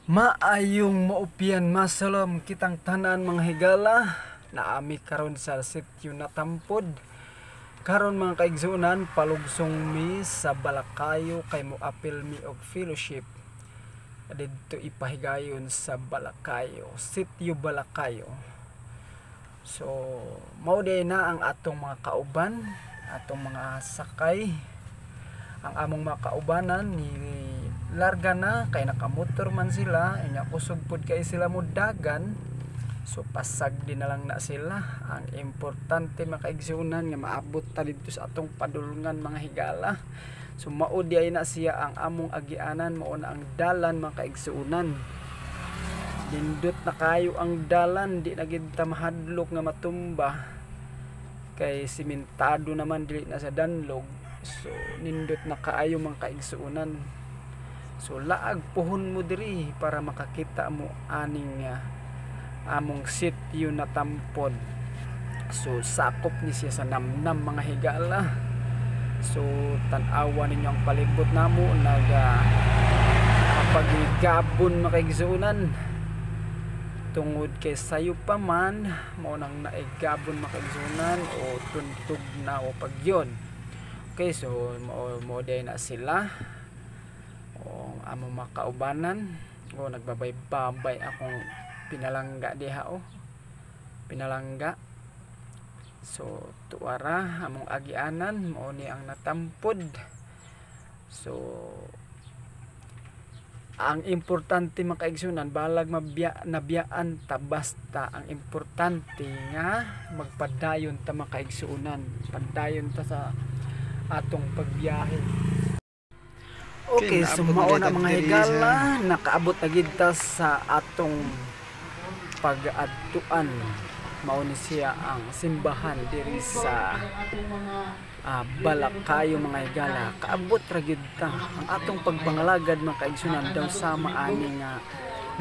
Maayong maupyan masalom kitang tanan mga higala na ami karon sa sitio na Tampod. Karon mga kaigsunan, palugsong mi sa Balakayo kay mo apil mi og fellowship. Didto ipahigayon sa Balakayo, sitio Balakayo. So mao day na ang atong mga kauban, atong mga sakay. Ang among mga kaubanan ni larga na kay nakamotor man sila, inya kusog pod kay sila mudagan. So pasag din na lang na sila. Ang importante makaigsunan nga maabot ta didto sa atong padulungan mga higala. So mao di ay na siya ang among agianan, mao na ang dalan mga kaigsunan. Dindot na kayo ang dalan, di na gid ta mahadlok nga matumba. Kay simentado naman dili na sa danlog. So nindot na kaayo mga kaigsunan. So laag pohon mo diri para makakita mo aning among sitio na Tampod. So sakop ni siya sa namnam mga higala. So tan-awa ninyo ang palibot namo, pagigabon makaigsunan. Tungod kay sayo pa man mo nang naigabon makaigsunan o tuntog na o pagyon. Okay, so mo day na sila o among makaubanan o nagbabay-babay akong pinalangga diha o pinalangga. So tuara among agianan mao ni ang natampod. So ang importante makaigsunan balag nabiyaan ta, basta ang importante nga magpadayon ta makaigsunan, padayon ta sa atong pagbiyahe. Okay, so mao na mga higala, nakaabot na gid ta sa atong pag-adtuan. Mao ni siya ang simbahan diri sa Balakayo mga higala. Kaabot ra gid ta ang atong pagbangalagad mga kaigsunan daw sama ani nga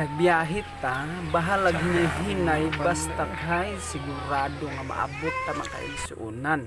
nagbiyahe ta, bahalag hinay-hinay basta kay sigurado nga maabot ta mga kaigsunan.